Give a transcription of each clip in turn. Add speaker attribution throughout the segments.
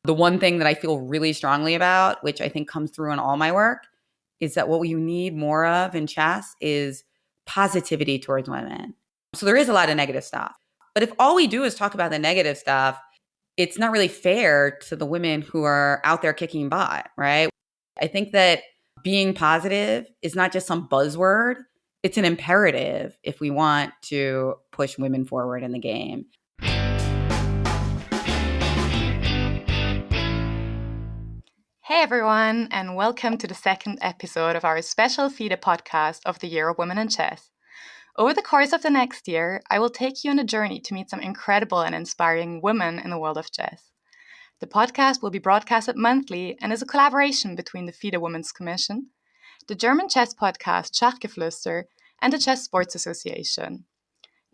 Speaker 1: The one thing that I feel really strongly about, which I think comes through in all my work, is that what you need more of in chess is positivity towards women. So there is a lot of negative stuff. But if all we do is talk about the negative stuff, it's not really fair to the women who are out there kicking butt, right? I think that being positive is not just some buzzword. It's an imperative if we want to push women forward in the game.
Speaker 2: Hey everyone, and welcome to the second episode of our special FIDE Podcast of the Year of Women in Chess. Over the course of the next year, I will take you on a journey to meet some incredible and inspiring women in the world of chess. The podcast will be broadcasted monthly and is a collaboration between the FIDE Women's Commission, the German chess podcast Schachgeflüster, and the Chess Sports Association.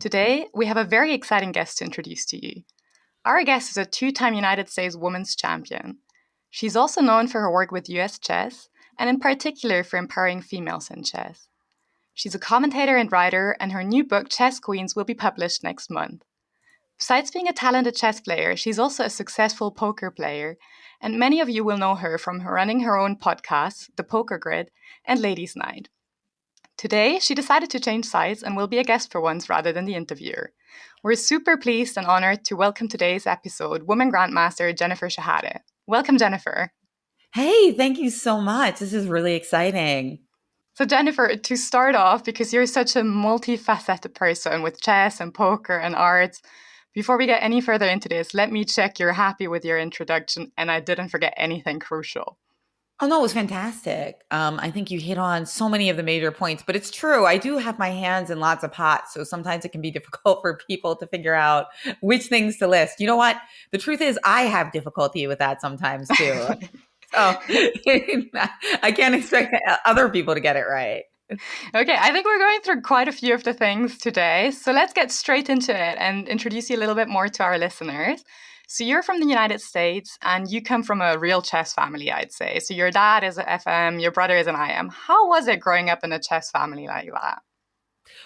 Speaker 2: Today, we have a very exciting guest to introduce to you. Our guest is a two-time United States Women's Champion. She's also known for her work with US chess, and in particular for empowering females in chess. She's a commentator and writer, and her new book, Chess Queens, will be published next month. Besides being a talented chess player, she's also a successful poker player, and many of you will know her from running her own podcasts, The Poker Grid and Ladies' Night. Today, she decided to change sides and will be a guest for once rather than the interviewer. We're super pleased and honored to welcome today's episode Women Grandmaster Jennifer Shahade. Welcome, Jennifer.
Speaker 1: Hey, thank you so much. This is really exciting.
Speaker 2: So Jennifer, to start off, because you're such a multifaceted person with chess and poker and arts, before we get any further into this, let me check you're happy with your introduction and I didn't forget anything crucial.
Speaker 1: Oh, no, it was fantastic. I think you hit on so many of the major points, but it's true. I do have my hands in lots of pots, so sometimes it can be difficult for people to figure out which things to list. You know what? The truth is I have difficulty with that sometimes too. So I can't expect other people to get it right.
Speaker 2: Okay, I think we're going through quite a few of the things today. So let's get straight into it and introduce you a little bit more to our listeners. So you're from the United States and you come from a real chess family, I'd say. So your dad is an FM, your brother is an IM. How was it growing up in a chess family like that?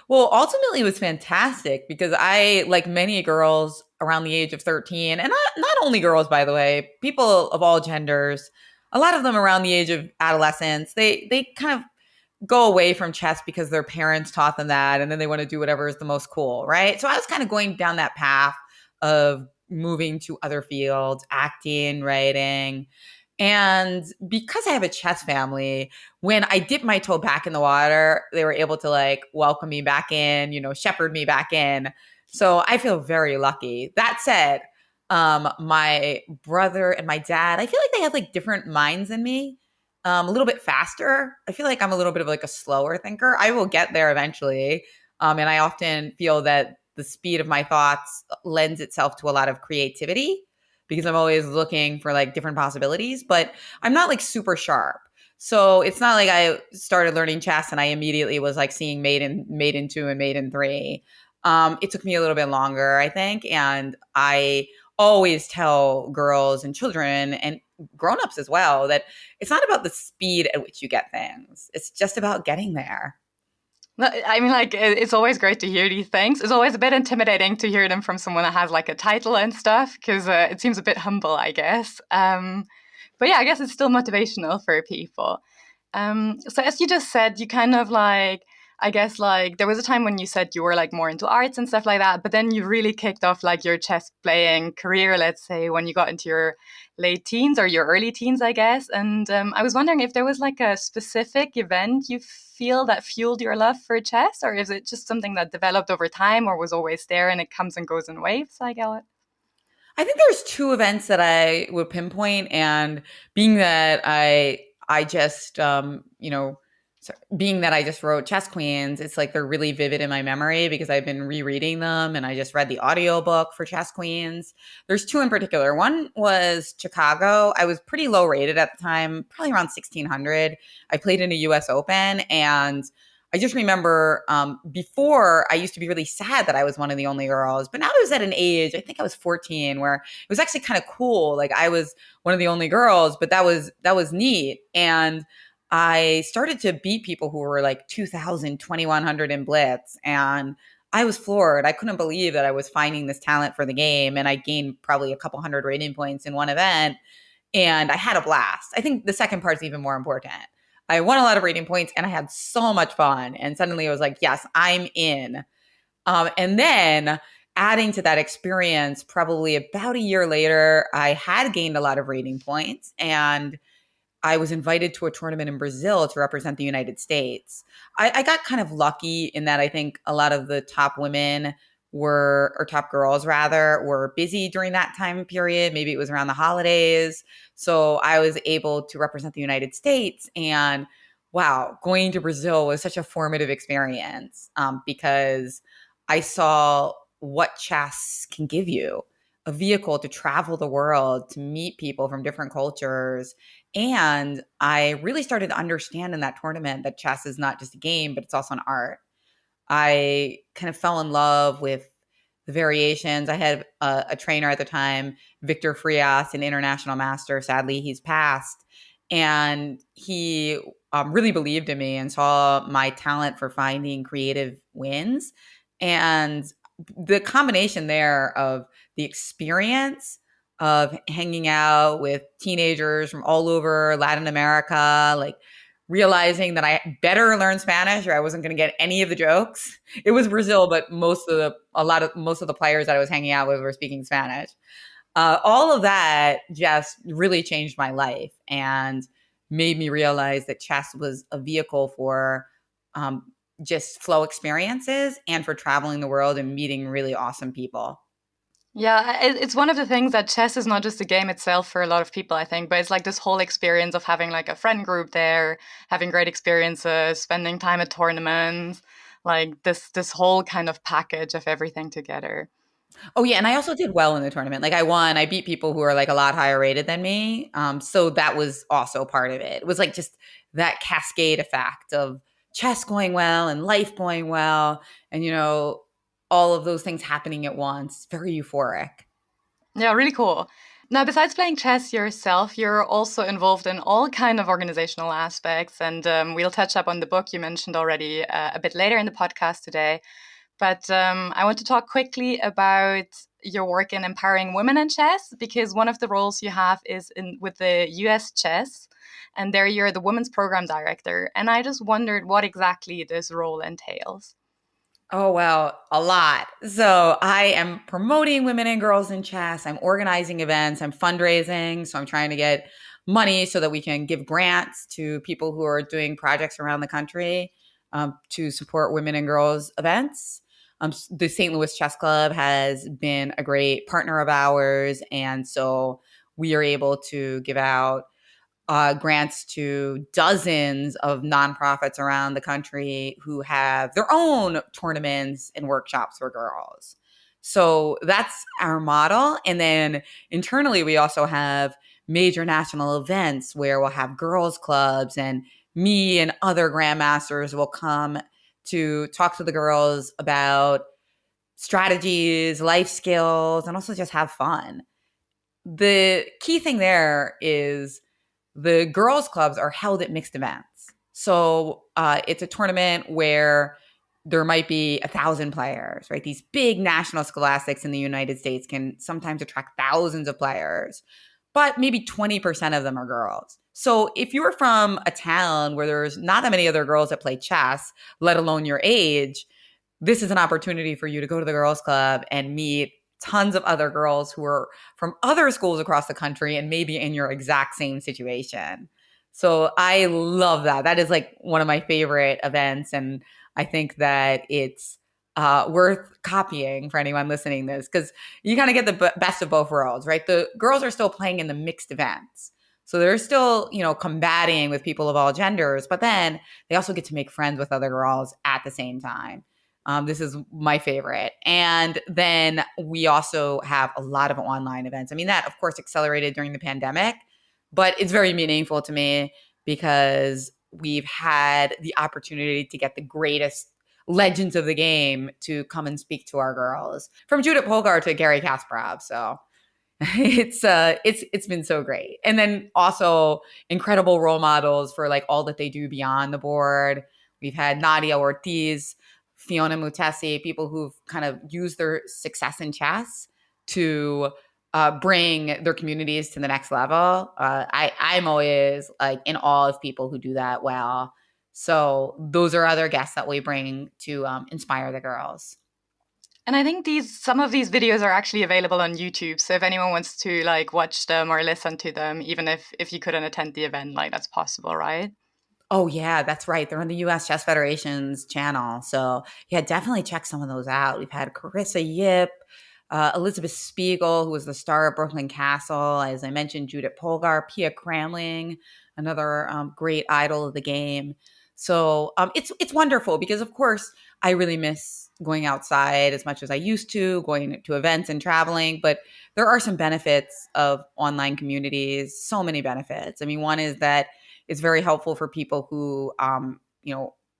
Speaker 1: Well, ultimately it was fantastic because I, like many girls around the age of 13, and not only girls, by the way, people of all genders, a lot of them around the age of adolescence, they kind of go away from chess because their parents taught them that, and then they want to do whatever is the most cool, right? So I was kind of going down that path of moving to other fields, acting, writing. And because I have a chess family, when I dipped my toe back in the water, they were able to like welcome me back in, shepherd me back in. So I feel very lucky. That said, my brother and my dad, I feel like they have like different minds than me, a little bit faster. I feel like I'm a little bit of like a slower thinker. I will get there eventually. And I often feel that the speed of my thoughts lends itself to a lot of creativity because I'm always looking for like different possibilities, but I'm not like super sharp. So it's not like I started learning chess and I immediately was like seeing Maiden 2 and Maiden 3. It took me a little bit longer, I think. And I always tell girls and children and grownups as well that it's not about the speed at which you get things. It's just about getting there.
Speaker 2: I mean, like, it's always great to hear these things. It's always a bit intimidating to hear them from someone that has like a title and stuff because it seems a bit humble, I guess. But yeah, I guess it's still motivational for people. So as you just said, you kind of like, I guess like there was a time when you said you were like more into arts and stuff like that, but then you really kicked off like your chess playing career, let's say, when you got into your late teens or your early teens, I guess. And I was wondering if there was like a specific event you feel that fueled your love for chess, or is it just something that developed over time or was always there and it comes and goes in waves, I get it?
Speaker 1: I think there's two events that I would pinpoint, and being that I just being that I just wrote Chess Queens, it's like they're really vivid in my memory because I've been rereading them and I just read the audiobook for Chess Queens. There's two in particular. One was Chicago. I was pretty low rated at the time, probably around 1600. I played in a US Open, and I just remember before I used to be really sad that I was one of the only girls, but now I was at an age, I think I was 14, where it was actually kind of cool. Like I was one of the only girls, but that was neat. And I started to beat people who were like 2,000, 2,100 in Blitz. And I was floored. I couldn't believe that I was finding this talent for the game. And I gained probably a couple hundred rating points in one event. And I had a blast. I think the second part's even more important. I won a lot of rating points and I had so much fun. And suddenly I was like, yes, I'm in. And then adding to that experience, probably about a year later, I had gained a lot of rating points and I was invited to a tournament in Brazil to represent the United States. I got kind of lucky in that I think a lot of the top women were, or top girls rather, were busy during that time period. Maybe it was around the holidays. So I was able to represent the United States. And wow, going to Brazil was such a formative experience because I saw what chess can give you, a vehicle to travel the world, to meet people from different cultures. And I really started to understand in that tournament that chess is not just a game, but it's also an art. I kind of fell in love with the variations. I had a trainer at the time, Victor Frias, an international master. Sadly, he's passed. And he really believed in me and saw my talent for finding creative wins. And the combination there of the experience of hanging out with teenagers from all over Latin America, like realizing that I better learn Spanish or I wasn't going to get any of the jokes. It was Brazil, but most of the players that I was hanging out with were speaking Spanish. All of that just really changed my life and made me realize that chess was a vehicle for just flow experiences and for traveling the world and meeting really awesome people.
Speaker 2: Yeah, it's one of the things that chess is not just a game itself for a lot of people, I think, but it's like this whole experience of having like a friend group there, having great experiences, spending time at tournaments, like this whole kind of package of everything together.
Speaker 1: Oh yeah, and I also did well in the tournament. Like I won, I beat people who are like a lot higher rated than me. So that was also part of it. It was like just that cascade effect of chess going well and life going well, and all of those things happening at once. Very euphoric.
Speaker 2: Yeah, really cool. Now, besides playing chess yourself, you're also involved in all kind of organizational aspects, and we'll touch up on the book you mentioned already a bit later in the podcast today. But I want to talk quickly about your work in empowering women in chess, because one of the roles you have is in with the US Chess, and there you're the women's program director. And I just wondered what exactly this role entails.
Speaker 1: Oh, well, a lot. So I am promoting women and girls in chess. I'm organizing events. I'm fundraising. So I'm trying to get money so that we can give grants to people who are doing projects around the country to support women and girls events. The St. Louis Chess Club has been a great partner of ours. And so we are able to give out grants to dozens of nonprofits around the country who have their own tournaments and workshops for girls. So that's our model. And then internally, we also have major national events where we'll have girls' clubs, and me and other grandmasters will come to talk to the girls about strategies, life skills, and also just have fun. The key thing there is the girls' clubs are held at mixed events. So it's a tournament where there might be 1,000 players, right? These big national scholastics in the United States can sometimes attract thousands of players, but maybe 20% of them are girls. So if you're from a town where there's not that many other girls that play chess, let alone your age, this is an opportunity for you to go to the girls' club and meet tons of other girls who are from other schools across the country and maybe in your exact same situation. So I love that. That is like one of my favorite events. And I think that it's worth copying for anyone listening to this because you kind of get the best of both worlds, right? The girls are still playing in the mixed events. So they're still, combating with people of all genders, but then they also get to make friends with other girls at the same time. This is my favorite. And then we also have a lot of online events. I mean, that, of course, accelerated during the pandemic, but it's very meaningful to me because we've had the opportunity to get the greatest legends of the game to come and speak to our girls, from Judith Polgar to Gary Kasparov. So it's been so great. And then also incredible role models for like all that they do beyond the board. We've had Nadia Ortiz Fiona Mutesi, people who've kind of used their success in chess to bring their communities to the next level. I'm always like in awe of people who do that well. So those are other guests that we bring to inspire the girls.
Speaker 2: And I think some of these videos are actually available on YouTube. So if anyone wants to like watch them or listen to them, even if you couldn't attend the event, like that's possible, right?
Speaker 1: Oh yeah, that's right. They're on the U.S. Chess Federation's channel. So yeah, definitely check some of those out. We've had Carissa Yip, Elizabeth Spiegel, who was the star of Brooklyn Castle. As I mentioned, Judith Polgar, Pia Cramling, another great idol of the game. So it's wonderful because, of course, I really miss going outside as much as I used to, going to events and traveling. But there are some benefits of online communities. So many benefits. I mean, one is that it's very helpful for people who,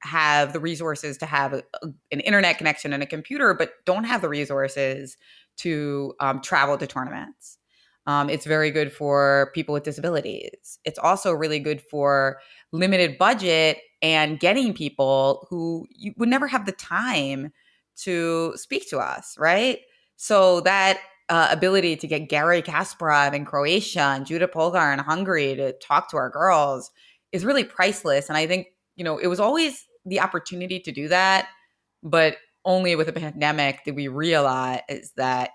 Speaker 1: have the resources to have an internet connection and a computer, but don't have the resources to travel to tournaments. It's very good for people with disabilities. It's also really good for limited budget and getting people who you would never have the time to speak to us, right? So that ability to get Gary Kasparov in Croatia and Judah Polgar in Hungary to talk to our girls is really priceless. And I think, it was always the opportunity to do that, but only with the pandemic did we realize that,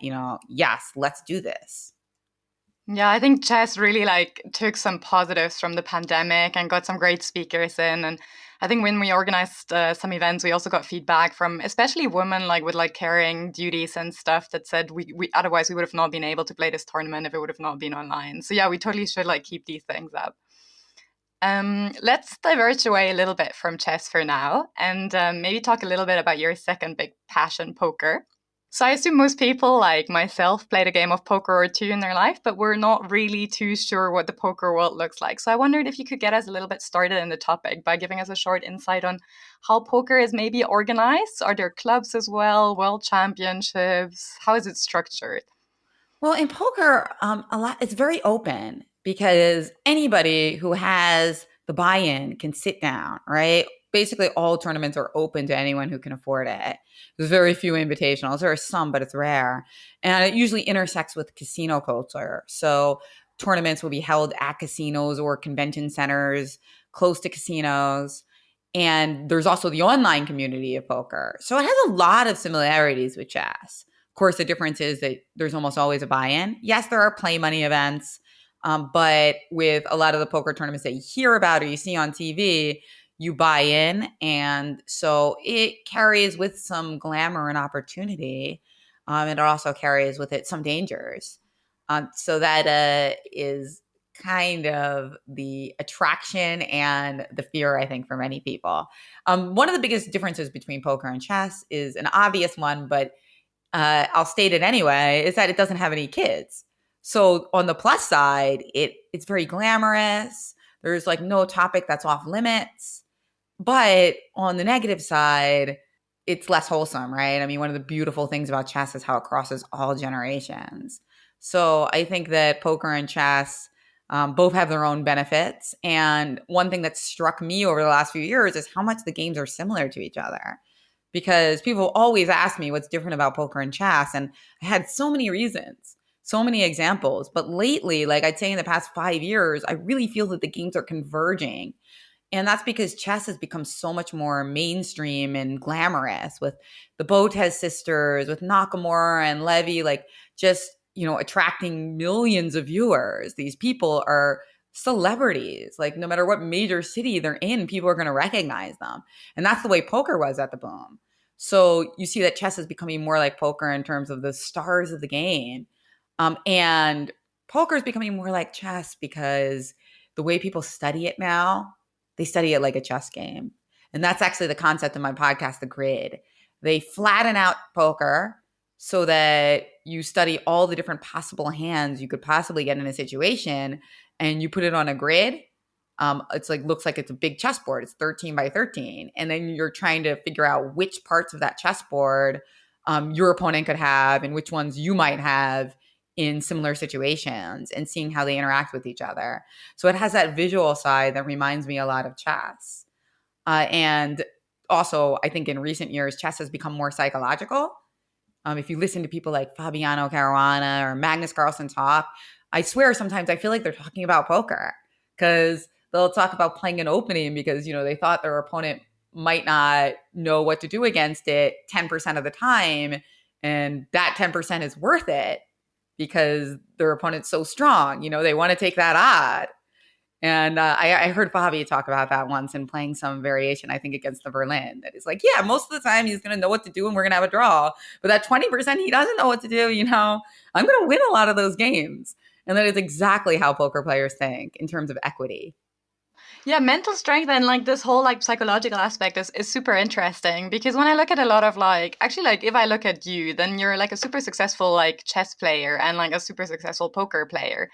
Speaker 1: yes, let's do this.
Speaker 2: Yeah, I think chess really like took some positives from the pandemic and got some great speakers in. And I think when we organized some events, we also got feedback from especially women like with like carrying duties and stuff that said we otherwise we would have not been able to play this tournament if it would have not been online. So yeah, we totally should like keep these things up. Let's diverge away a little bit from chess for now and maybe talk a little bit about your second big passion, poker. So I assume most people, like myself, played a game of poker or two in their life, but we're not really too sure what the poker world looks like. So I wondered if you could get us a little bit started in the topic by giving us a short insight on how poker is maybe organized. Are there clubs as well, world championships? How is it structured?
Speaker 1: Well, in poker, it's very open because anybody who has the buy-in can sit down, right? Basically, all tournaments are open to anyone who can afford it. There's very few invitationals. There are some, but it's rare. And it usually intersects with casino culture. So tournaments will be held at casinos or convention centers close to casinos. And there's also the online community of poker. So it has a lot of similarities with chess. Of course, the difference is that there's almost always a buy-in. Yes, there are play money events, but with a lot of the poker tournaments that you hear about or you see on TV, you buy in. And so it carries with some glamour and opportunity. And it also carries with it some dangers. So that is kind of the attraction and the fear, I think, for many people. One of the biggest differences between poker and chess is an obvious one, but I'll state it anyway, is that it doesn't have any kids. So on the plus side, it's very glamorous. There's like no topic that's off limits. But on the negative side, it's less wholesome, right? I mean, one of the beautiful things about chess is how it crosses all generations. So I think that poker and chess both have their own benefits. And one thing that struck me over the last few years is how much the games are similar to each other. Because people always ask me what's different about poker and chess. And I had so many reasons, so many examples. But lately, like I'd say in the past 5 years, I really feel that the games are converging. And that's because chess has become so much more mainstream and glamorous with the Botez sisters, with Nakamura and Levy, like just, attracting millions of viewers. These people are celebrities. Like no matter what major city they're in, people are going to recognize them. And that's the way poker was at the boom. So you see that chess is becoming more like poker in terms of the stars of the game. And poker is becoming more like chess because the way people study it now, they study it like a chess game. And that's actually the concept of my podcast, The Grid. They flatten out poker so that you study all the different possible hands you could possibly get in a situation and you put it on a grid. It's like looks like it's a big chessboard. It's 13 by 13. And then you're trying to figure out which parts of that chessboard your opponent could have and which ones you might have in similar situations and seeing how they interact with each other. So it has that visual side that reminds me a lot of chess. And also, I think in recent years, chess has become more psychological. If you listen to people like Fabiano Caruana or Magnus Carlsen talk, I swear sometimes I feel like they're talking about poker because they'll talk about playing an opening because, they thought their opponent might not know what to do against it 10% of the time. And that 10% is worth it because their opponent's so strong. They want to take that odd. And I heard Bobby talk about that once in playing some variation, I think, against the Berlin. That is like, yeah, most of the time he's going to know what to do and we're going to have a draw. But that 20% he doesn't know what to do, I'm going to win a lot of those games. And that is exactly how poker players think in terms of equity.
Speaker 2: Yeah, mental strength and like this whole like psychological aspect is super interesting because when I look at a lot of like if I look at you, then you're like a super successful like chess player and like a super successful poker player.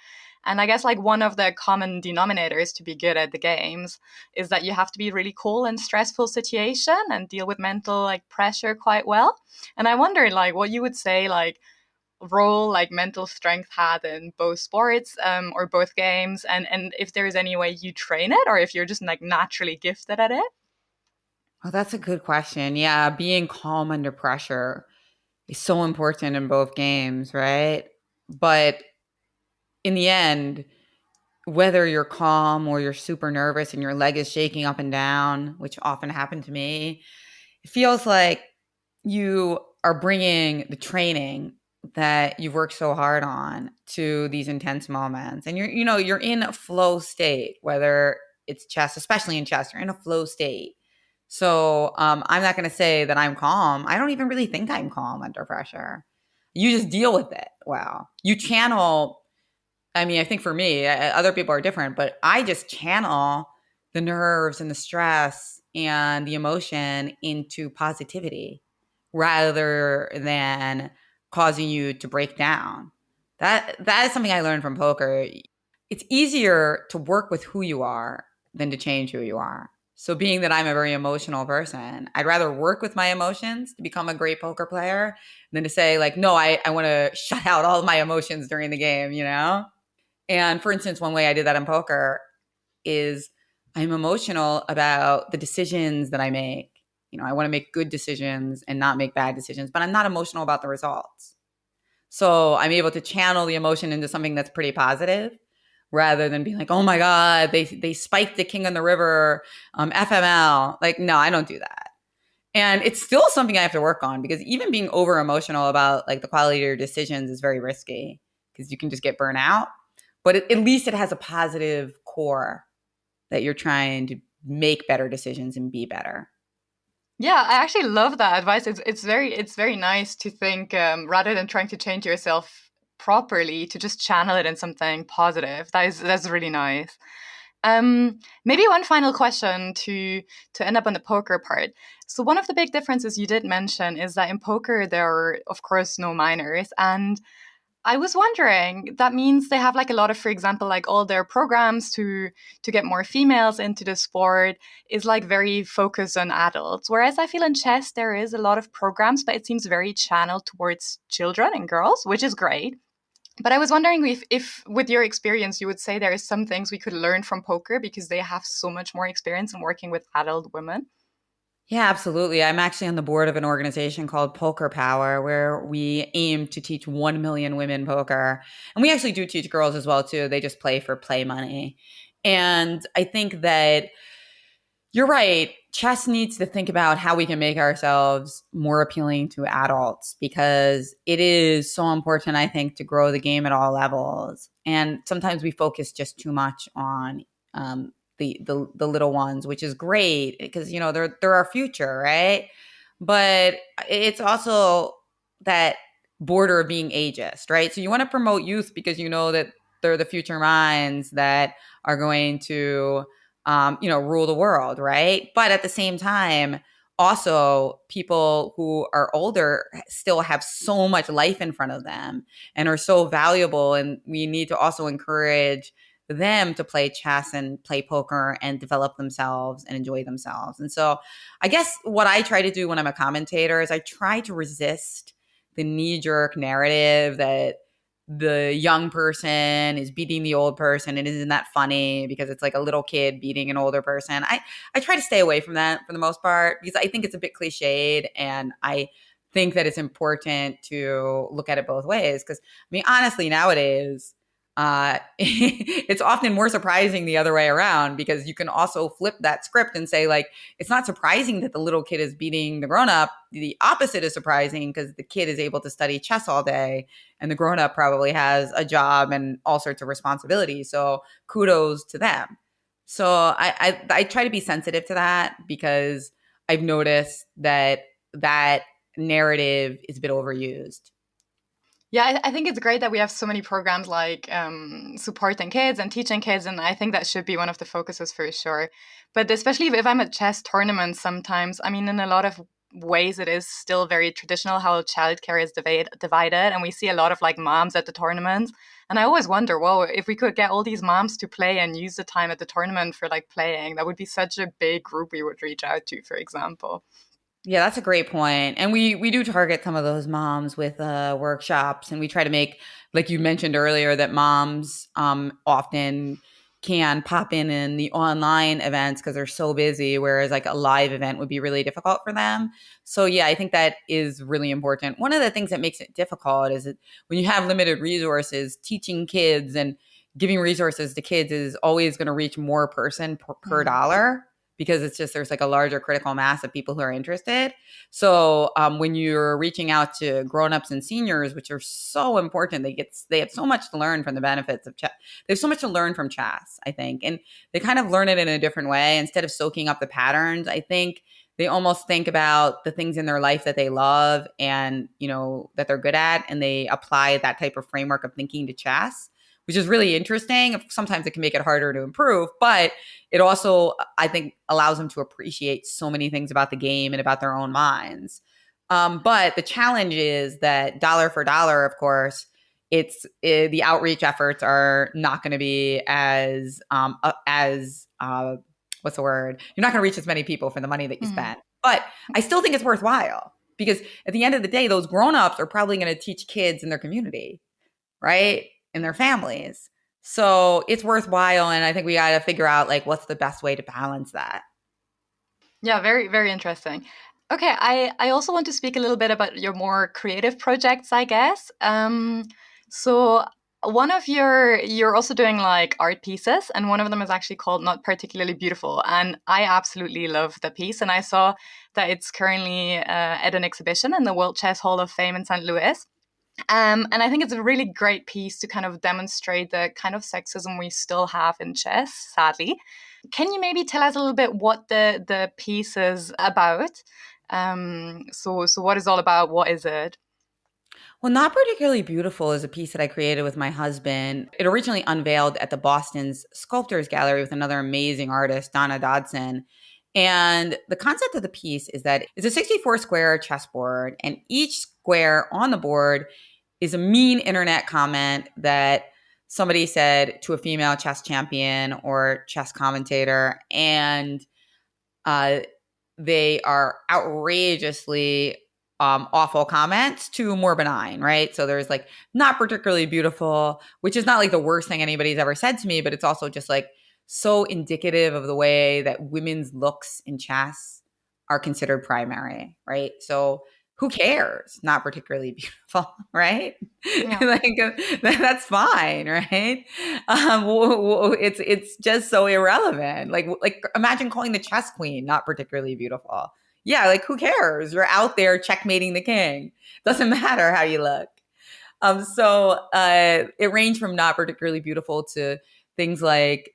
Speaker 2: And I guess like one of the common denominators to be good at the games is that you have to be really cool in stressful situation and deal with mental like pressure quite well. And I wondered like what you would say like role like mental strength had in both sports or both games, and if there is any way you train it or if you're just like naturally gifted at it.
Speaker 1: Oh, that's a good question. Yeah, being calm under pressure is so important in both games, right? But in the end, whether you're calm or you're super nervous and your leg is shaking up and down, which often happened to me, it feels like you are bringing the training that you've worked so hard on to these intense moments. And you're in a flow state, whether it's chess, especially in chess, you're in a flow state. So I'm not going to say that I'm calm. I don't even really think I'm calm under pressure. You just deal with it. Wow. You channel. I mean, I think for me, other people are different, but I just channel the nerves and the stress and the emotion into positivity rather than causing you to break down. That is something I learned from poker. It's easier to work with who you are than to change who you are. So being that I'm a very emotional person, I'd rather work with my emotions to become a great poker player than to say like, no, I want to shut out all of my emotions during the game. And for instance, one way I did that in poker is I'm emotional about the decisions that I make. I want to make good decisions and not make bad decisions, but I'm not emotional about the results. So I'm able to channel the emotion into something that's pretty positive rather than being like, oh my God, they spiked the king on the river, FML. Like, no, I don't do that. And it's still something I have to work on because even being over emotional about like the quality of your decisions is very risky because you can just get burnt out. But at least it has a positive core that you're trying to make better decisions and be better.
Speaker 2: Yeah, I actually love that advice. It's very nice to think rather than trying to change yourself properly to just channel it in something positive. That's really nice. Maybe one final question to end up on the poker part. So one of the big differences you did mention is that in poker there are of course no minors, and I was wondering, that means they have like a lot of, for example, like all their programs to get more females into the sport is like very focused on adults. Whereas I feel in chess there is a lot of programs, but it seems very channeled towards children and girls, which is great. But I was wondering if with your experience, you would say there is some things we could learn from poker because they have so much more experience in working with adult women.
Speaker 1: Yeah, absolutely. I'm actually on the board of an organization called Poker Power, where we aim to teach 1 million women poker. And we actually do teach girls as well, too. They just play for play money. And I think that you're right. Chess needs to think about how we can make ourselves more appealing to adults because it is so important, I think, to grow the game at all levels. And sometimes we focus just too much on the little ones, which is great because they're our future, right? But it's also that border of being ageist, right? So you want to promote youth because you know that they're the future minds that are going to rule the world, right? But at the same time, also people who are older still have so much life in front of them and are so valuable. And we need to also encourage them to play chess and play poker and develop themselves and enjoy themselves. And so I guess what I try to do when I'm a commentator is I try to resist the knee-jerk narrative that the young person is beating the old person, and isn't that funny because it's like a little kid beating an older person. I try to stay away from that for the most part because I think it's a bit cliched, and I think that it's important to look at it both ways because I mean honestly nowadays it's often more surprising the other way around because you can also flip that script and say like it's not surprising that the little kid is beating the grown up. The opposite is surprising because the kid is able to study chess all day and the grown up probably has a job and all sorts of responsibilities. So kudos to them. So I try to be sensitive to that because I've noticed that narrative is a bit overused.
Speaker 2: Yeah, I think it's great that we have so many programs like supporting kids and teaching kids, and I think that should be one of the focuses for sure. But especially if I'm at chess tournaments, sometimes, I mean, in a lot of ways, it is still very traditional how childcare is divided, and we see a lot of like moms at the tournaments. And I always wonder, well, if we could get all these moms to play and use the time at the tournament for like playing, that would be such a big group we would reach out to, for example.
Speaker 1: Yeah, that's a great point. And we do target some of those moms with workshops, and we try to make, like you mentioned earlier, that moms often can pop in the online events because they're so busy, whereas like a live event would be really difficult for them. So yeah, I think that is really important. One of the things that makes it difficult is that when you have limited resources, teaching kids and giving resources to kids is always going to reach more person per dollar because it's just there's like a larger critical mass of people who are interested. So when you're reaching out to grown-ups and seniors, which are so important, they have so much to learn from the benefits of chess. They have so much to learn from chess, I think, and they kind of learn it in a different way. Instead of soaking up the patterns, I think they almost think about the things in their life that they love and that they're good at, and they apply that type of framework of thinking to chess, which is really interesting. Sometimes it can make it harder to improve, but it also, I think, allows them to appreciate so many things about the game and about their own minds. But the challenge is that dollar for dollar, of course, the outreach efforts are not going to be as what's the word? You're not going to reach as many people for the money that you spend. But I still think it's worthwhile because at the end of the day, those grown-ups are probably going to teach kids in their community, right? In their families. So it's worthwhile. And I think we got to figure out like what's the best way to balance that.
Speaker 2: Yeah, very, very interesting. Okay, I also want to speak a little bit about your more creative projects, I guess. So one of you're also doing like art pieces, and one of them is actually called Not Particularly Beautiful. And I absolutely love the piece. And I saw that it's currently at an exhibition in the World Chess Hall of Fame in St. Louis. And I think it's a really great piece to kind of demonstrate the kind of sexism we still have in chess, sadly. Can you maybe tell us a little bit what the piece is about? So what is all about? What is it?
Speaker 1: Well, Not Particularly Beautiful is a piece that I created with my husband. It originally unveiled at the Boston's Sculptors Gallery with another amazing artist, Donna Dodson. And the concept of the piece is that it's a 64 square chessboard, and each square on the board is a mean internet comment that somebody said to a female chess champion or chess commentator. And they are outrageously awful comments to more benign, right? So there's like not particularly beautiful, which is not like the worst thing anybody's ever said to me, but it's also just like so indicative of the way that women's looks in chess are considered primary, right? So who cares? Not particularly beautiful, right?
Speaker 2: Yeah.
Speaker 1: Like that's fine, right? It's just so irrelevant. Like imagine calling the chess queen not particularly beautiful. Yeah, like who cares? You're out there checkmating the king. Doesn't matter how you look. So it ranged from not particularly beautiful to things like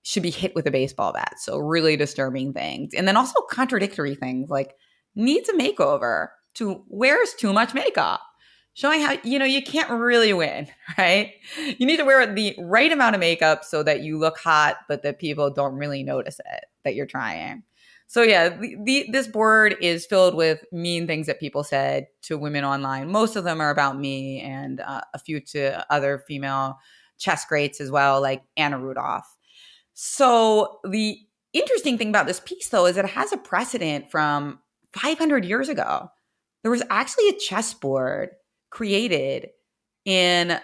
Speaker 1: should be hit with a baseball bat. So really disturbing things. And then also contradictory things like needs a makeover to wears too much makeup. Showing how, you can't really win, right? You need to wear the right amount of makeup so that you look hot, but that people don't really notice it, that you're trying. So yeah, this board is filled with mean things that people said to women online. Most of them are about me and a few to other female chess greats as well, like Anna Rudolph. So the interesting thing about this piece, though, is that it has a precedent from 500 years ago. There was actually a chessboard created in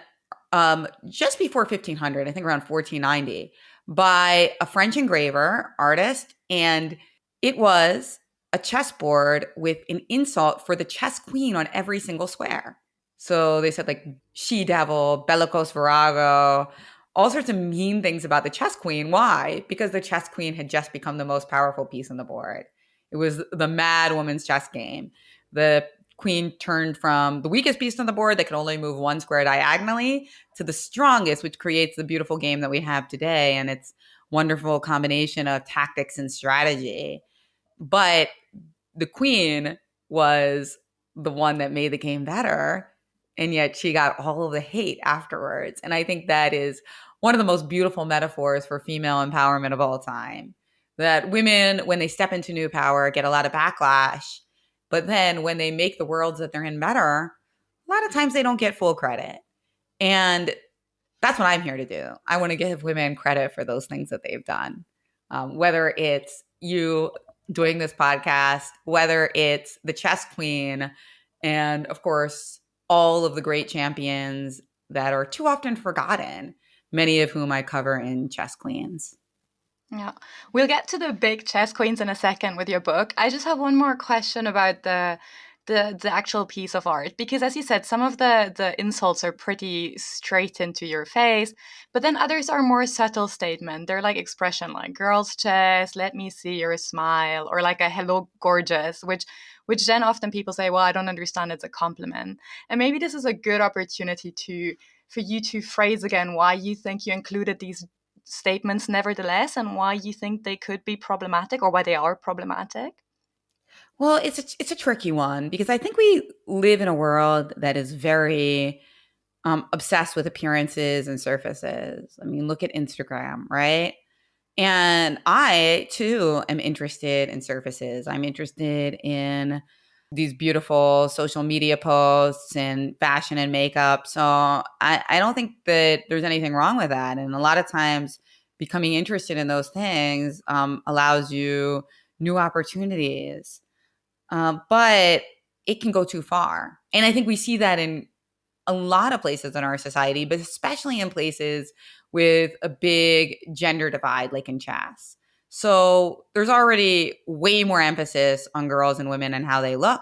Speaker 1: just before 1500, I think around 1490, by a French engraver, artist, and it was a chessboard with an insult for the chess queen on every single square. So they said like she devil, bellicose virago, all sorts of mean things about the chess queen. Why? Because the chess queen had just become the most powerful piece on the board. It was the mad woman's chess game. The queen turned from the weakest piece on the board that could only move one square diagonally to the strongest, which creates the beautiful game that we have today. And it's wonderful combination of tactics and strategy. But the queen was the one that made the game better. And yet she got all of the hate afterwards. And I think that is one of the most beautiful metaphors for female empowerment of all time. That women, when they step into new power, get a lot of backlash. But then when they make the worlds that they're in better, a lot of times they don't get full credit. And that's what I'm here to do. I want to give women credit for those things that they've done. Whether it's you doing this podcast, whether it's the chess queen, and of course, all of the great champions that are too often forgotten, many of whom I cover in Chess Queens.
Speaker 2: Yeah, we'll get to the big chess queens in a second with your book. I just have one more question about the actual piece of art, because as you said, some of the insults are pretty straight into your face, but then others are more subtle statement. They're like expression like girls chess, let me see your smile, or like a hello gorgeous, which then often people say, well, I don't understand, it's a compliment. And maybe this is a good opportunity for you to phrase again why you think you included these statements nevertheless, and why you think they could be problematic, or why they are problematic.
Speaker 1: Well, it's a tricky one because I think we live in a world that is very obsessed with appearances and surfaces. I mean, look at Instagram, right? And I too am interested in surfaces. I'm interested in these beautiful social media posts and fashion and makeup. So I don't think that there's anything wrong with that. And a lot of times becoming interested in those things allows you new opportunities. But it can go too far. And I think we see that in a lot of places in our society, but especially in places with a big gender divide, like in chess. So there's already way more emphasis on girls and women and how they look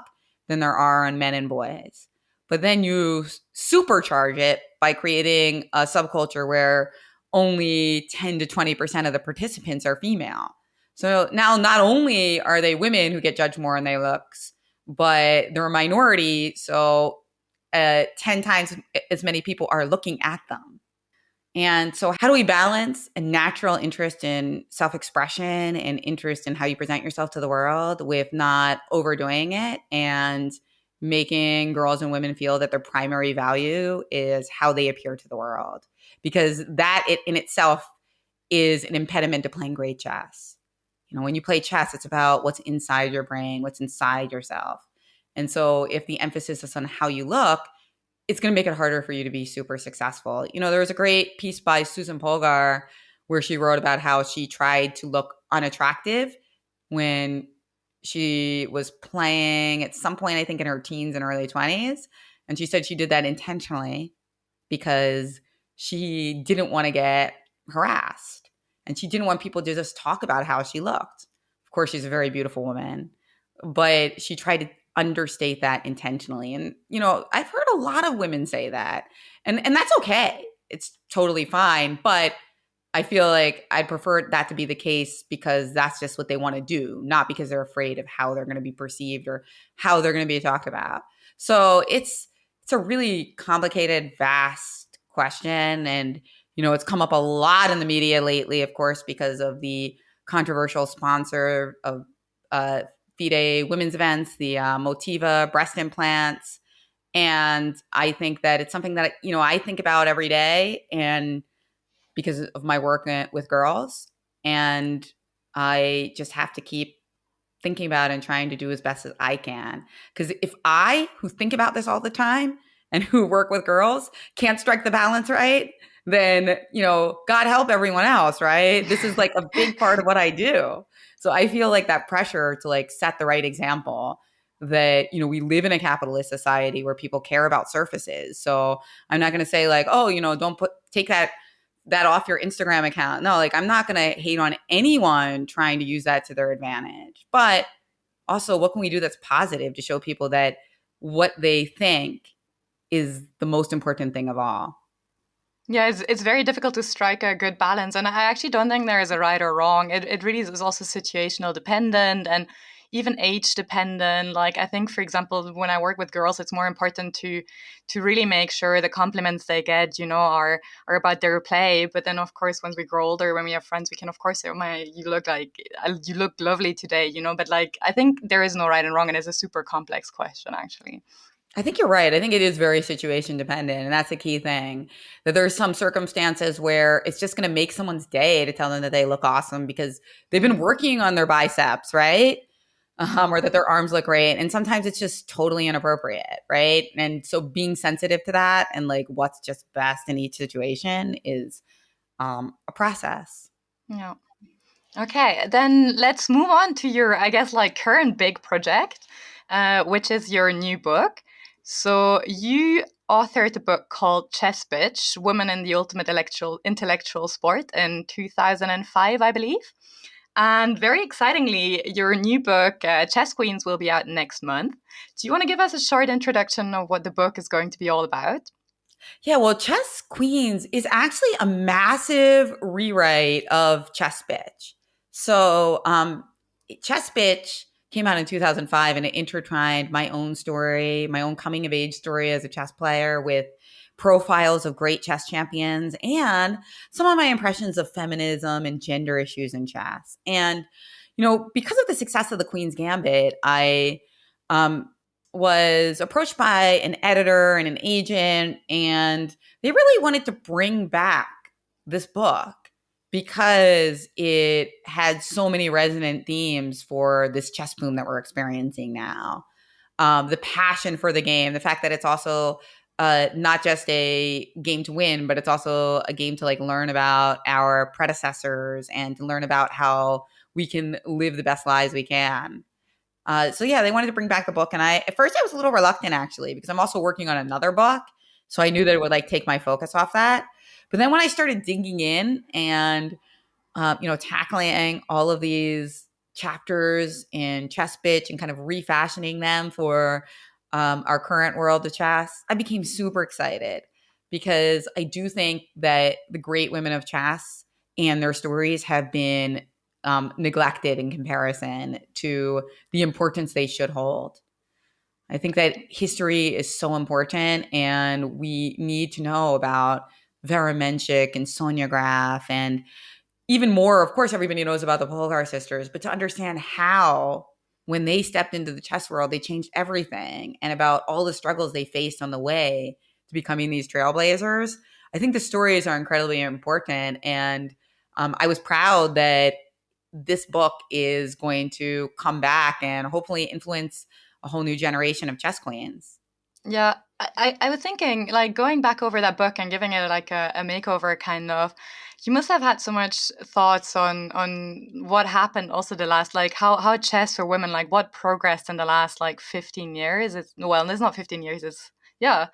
Speaker 1: than there are on men and boys. But then you supercharge it by creating a subculture where only 10 to 20% of the participants are female. So now not only are they women who get judged more on their looks, but they're a minority. So 10 times as many people are looking at them. And so how do we balance a natural interest in self-expression and interest in how you present yourself to the world with not overdoing it and making girls and women feel that their primary value is how they appear to the world? Because that in itself is an impediment to playing great chess. You know, when you play chess, it's about what's inside your brain, what's inside yourself. And so if the emphasis is on how you look, it's going to make it harder for you to be super successful. You know, there was a great piece by Susan Polgar where she wrote about how she tried to look unattractive when she was playing at some point, I think in her teens and early 20s. And she said she did that intentionally because she didn't want to get harassed. And she didn't want people to just talk about how she looked. Of course, she's a very beautiful woman, but she tried to understate that intentionally. And, you know, I've heard a lot of women say that. And that's okay. It's totally fine. But I feel like I'd prefer that to be the case because that's just what they want to do, not because they're afraid of how they're going to be perceived or how they're going to be talked about. So it's a really complicated, vast question. And, you know, it's come up a lot in the media lately, of course, because of the controversial sponsor of FIDE women's events, the Motiva breast implants. And I think that it's something that, you know, I think about every day and because of my work with girls. And I just have to keep thinking about and trying to do as best as I can. Because if I, who think about this all the time and who work with girls, can't strike the balance right, then, you know, God help everyone else, right? This is like a big part of what I do. So I feel like that pressure to like set the right example that, we live in a capitalist society where people care about surfaces. So I'm not going to say like, oh, don't take that off your Instagram account. No, like I'm not going to hate on anyone trying to use that to their advantage. But also, what can we do that's positive to show people that what they think is the most important thing of all?
Speaker 2: Yeah, it's very difficult to strike a good balance. And I actually don't think there is a right or wrong. It really is also situational dependent and even age dependent. Like I think, for example, when I work with girls, it's more important to really make sure the compliments they get, are about their play. But then of course, once we grow older, when we have friends, we can of course say, oh my, you look lovely today, But like I think there is no right and wrong, and it's a super complex question actually.
Speaker 1: I think you're right. I think it is very situation dependent. And that's a key thing. That there's some circumstances where it's just going to make someone's day to tell them that they look awesome because they've been working on their biceps, right? Or that their arms look great. And sometimes it's just totally inappropriate, right? And so being sensitive to that and like what's just best in each situation is a process.
Speaker 2: Yeah. Okay, then let's move on to your, I guess, like current big project, which is your new book. So you authored a book called Chess Bitch: Women in the Ultimate Intellectual Sport in 2005, I believe. And very excitingly, your new book, Chess Queens, will be out next month. Do you want to give us a short introduction of what the book is going to be all about?
Speaker 1: Yeah, well, Chess Queens is actually a massive rewrite of Chess Bitch. So, Chess Bitch came out in 2005 and it intertwined my own story, my own coming of age story as a chess player with profiles of great chess champions and some of my impressions of feminism and gender issues in chess. And, because of the success of the Queen's Gambit, I um, was approached by an editor and an agent, and they really wanted to bring back this book because it had so many resonant themes for this chess boom that we're experiencing now. The passion for the game, the fact that it's also not just a game to win, but it's also a game to like learn about our predecessors and to learn about how we can live the best lives we can. So yeah, they wanted to bring back the book, and at first I was a little reluctant actually because I'm also working on another book, so I knew that it would like take my focus off that. But then when I started digging in and tackling all of these chapters in Chess Bitch and kind of refashioning them for our current world of chess, I became super excited because I do think that the great women of chess and their stories have been neglected in comparison to the importance they should hold. I think that history is so important, and we need to know about Vera Menchik and Sonia Graf, and even more, of course, everybody knows about the Polgar sisters, but to understand how, when they stepped into the chess world, they changed everything, and about all the struggles they faced on the way to becoming these trailblazers. I think the stories are incredibly important, and I was proud that this book is going to come back and hopefully influence a whole new generation of chess queens.
Speaker 2: Yeah, I was thinking, like, going back over that book and giving it like a makeover kind of, you must have had so much thoughts on what happened also the last, like, how chess for women, like, what progressed in the last, like, 15 years? It's not 15 years, it's, yeah.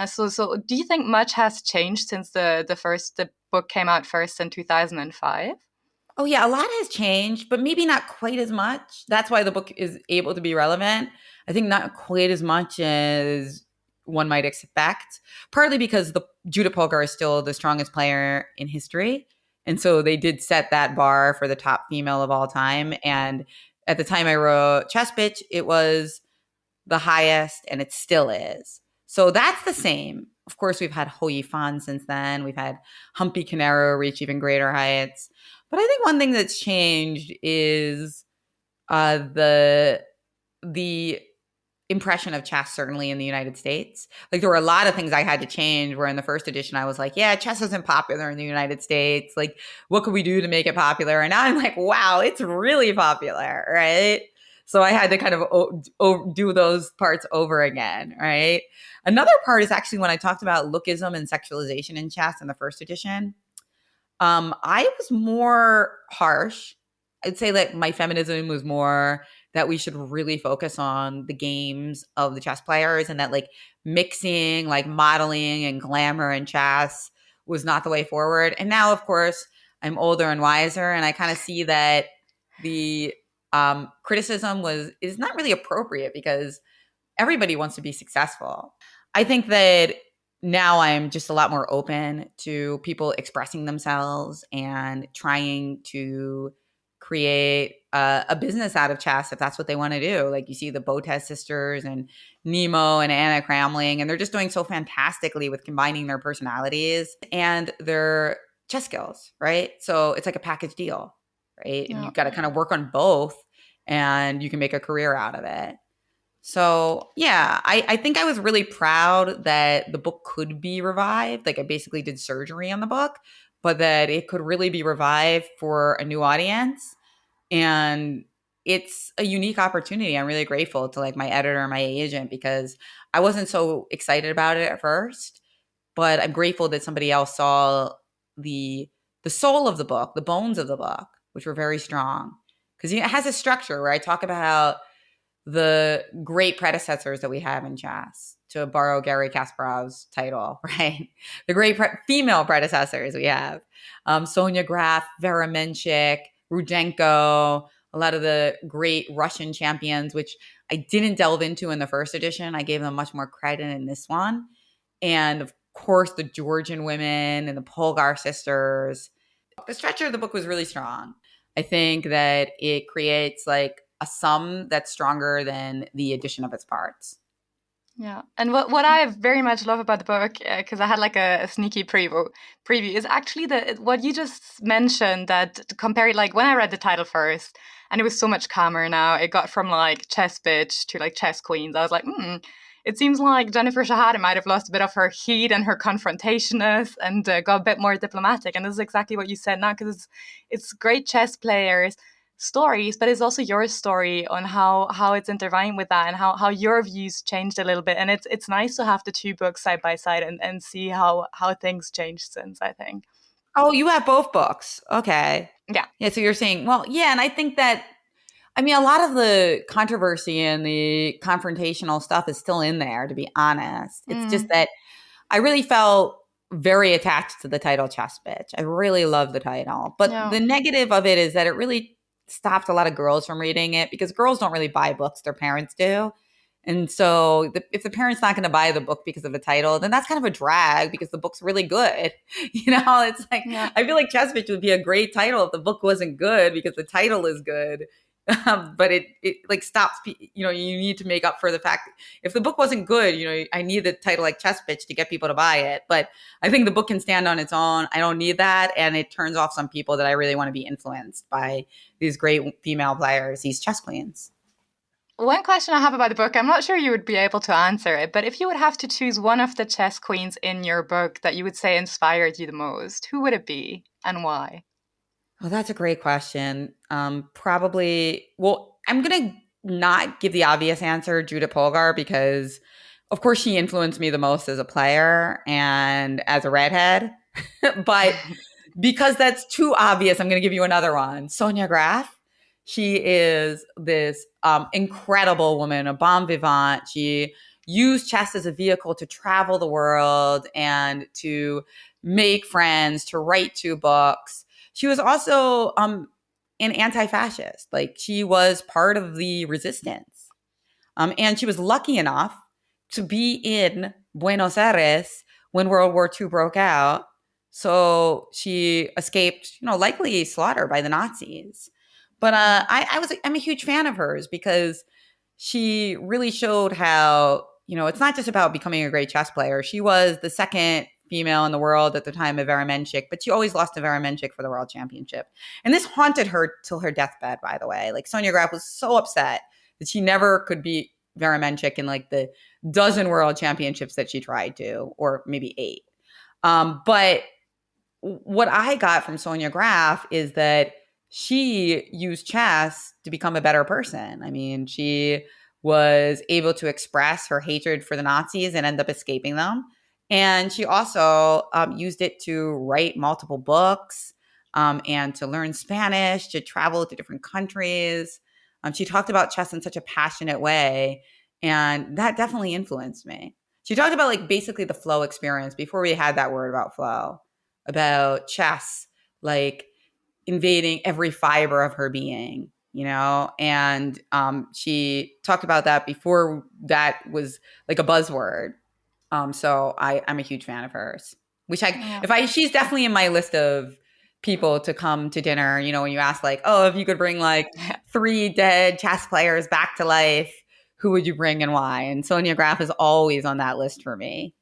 Speaker 2: So do you think much has changed since the book came out first in 2005?
Speaker 1: Oh, yeah, a lot has changed, but maybe not quite as much. That's why the book is able to be relevant. I think not quite as much as one might expect, partly because the Judith Polgar is still the strongest player in history. And so they did set that bar for the top female of all time. And at the time I wrote Chess Bitch, it was the highest, and it still is. So that's the same. Of course, we've had Hou Yifan since then. We've had Humpy Canero reach even greater heights. But I think one thing that's changed is the impression of chess, certainly in the United States. Like there were a lot of things I had to change where in the first edition I was like, yeah, chess isn't popular in the United States. Like, what could we do to make it popular? And now I'm like, wow, it's really popular, right? So I had to kind of do those parts over again, right? Another part is actually when I talked about lookism and sexualization in chess in the first edition. I was more harsh. I'd say like my feminism was more that we should really focus on the games of the chess players, and that like mixing like modeling and glamour and chess was not the way forward. And now, of course, I'm older and wiser, and I kind of see that the criticism is not really appropriate because everybody wants to be successful. I think that now I'm just a lot more open to people expressing themselves and trying to create a business out of chess if that's what they want to do. Like you see the Botez sisters and Nemo and Anna Kramling, and they're just doing so fantastically with combining their personalities and their chess skills, right? So it's like a package deal, right? And
Speaker 2: Yeah.
Speaker 1: you've got to kind of work on both and you can make a career out of it. So yeah, I think I was really proud that the book could be revived. Like I basically did surgery on the book, but that it could really be revived for a new audience. And it's a unique opportunity. I'm really grateful to like my editor and my agent because I wasn't so excited about it at first, but I'm grateful that somebody else saw the the soul of the book, the bones of the book, which were very strong. Because it has a structure where I talk about the great predecessors that we have in chess, to borrow Garry Kasparov's title, right? The great female predecessors we have. Sonia Graf, Vera Menchik, Rudenko, a lot of the great Russian champions, which I didn't delve into in the first edition. I gave them much more credit in this one. And of course, the Georgian women and the Polgar sisters. The structure of the book was really strong. I think that it creates like a sum that's stronger than the addition of its parts.
Speaker 2: Yeah, and what I very much love about the book, because I had like a sneaky preview, is actually the what you just mentioned. That compared, like when I read the title first, and it was so much calmer. Now it got from like chess bitch to like chess queens. I was like, it seems like Jennifer Shahade might have lost a bit of her heat and her confrontationness, and got a bit more diplomatic. And this is exactly what you said now, because it's great chess players stories, but it's also your story on how it's intertwined with that, and how your views changed a little bit. And it's nice to have the two books side by side and see how things changed since, I think.
Speaker 1: Oh, you have both books. Okay.
Speaker 2: Yeah.
Speaker 1: Yeah. So you're saying, well, yeah. And I think that, I mean, a lot of the controversy and the confrontational stuff is still in there, to be honest. It's just that I really felt very attached to the title Chess Bitch. I really love the title. But
Speaker 2: Yeah.
Speaker 1: the negative of it is that it really stopped a lot of girls from reading it because girls don't really buy books, their parents do. And so if the parent's not going to buy the book because of the title, then that's kind of a drag because the book's really good. It's like,
Speaker 2: Yeah.
Speaker 1: I feel like Chess Bitch would be a great title if the book wasn't good because the title is good. But it like stops, you need to make up for the fact if the book wasn't good, I need the title like Chess Bitch to get people to buy it. But I think the book can stand on its own. I don't need that. And it turns off some people that I really want to be influenced by these great female players, these chess queens.
Speaker 2: One question I have about the book, I'm not sure you would be able to answer it, but if you would have to choose one of the chess queens in your book that you would say inspired you the most, who would it be and why?
Speaker 1: Oh, that's a great question. Probably, well, I'm going to not give the obvious answer, Judith Polgar, because of course she influenced me the most as a player and as a redhead. But because that's too obvious, I'm going to give you another one. Sonia Graf. She is this incredible woman, a bon vivant. She used chess as a vehicle to travel the world and to make friends, to write 2 books. She was also an anti-fascist. Like she was part of the resistance. And she was lucky enough to be in Buenos Aires when World War II broke out. So she escaped, likely slaughter by the Nazis. But I'm a huge fan of hers because she really showed how, it's not just about becoming a great chess player. She was the second female in the world at the time of Vera Menchik, but she always lost to Vera Menchik for the world championship. And this haunted her till her deathbed, by the way. Like Sonia Graf was so upset that she never could beat Vera Menchik in like the dozen world championships that she tried to, or maybe 8. But what I got from Sonia Graf is that she used chess to become a better person. I mean, she was able to express her hatred for the Nazis and end up escaping them. And she also used it to write multiple books and to learn Spanish, to travel to different countries. She talked about chess in such a passionate way, and that definitely influenced me. She talked about like basically the flow experience before we had that word about flow, about chess, like invading every fiber of her being, and she talked about that before that was like a buzzword. So I'm a huge fan of hers.
Speaker 2: Yeah.
Speaker 1: She's definitely in my list of people to come to dinner. When you ask like, oh, if you could bring like 3 dead chess players back to life, who would you bring and why? And Sonia Graf is always on that list for me.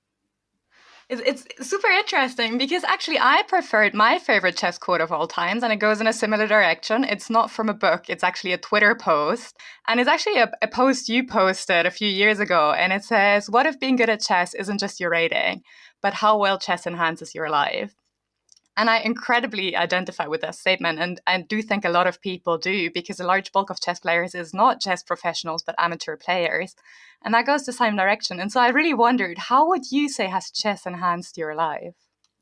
Speaker 2: It's super interesting because actually I preferred my favorite chess quote of all times, and it goes in a similar direction. It's not from a book, it's actually a Twitter post. And it's actually a post you posted a few years ago. And it says, "What if being good at chess isn't just your rating, but how well chess enhances your life?" And I incredibly identify with that statement. And I do think a lot of people do, because a large bulk of chess players is not chess professionals, but amateur players. And that goes the same direction. And so I really wondered, how would you say has chess enhanced your life?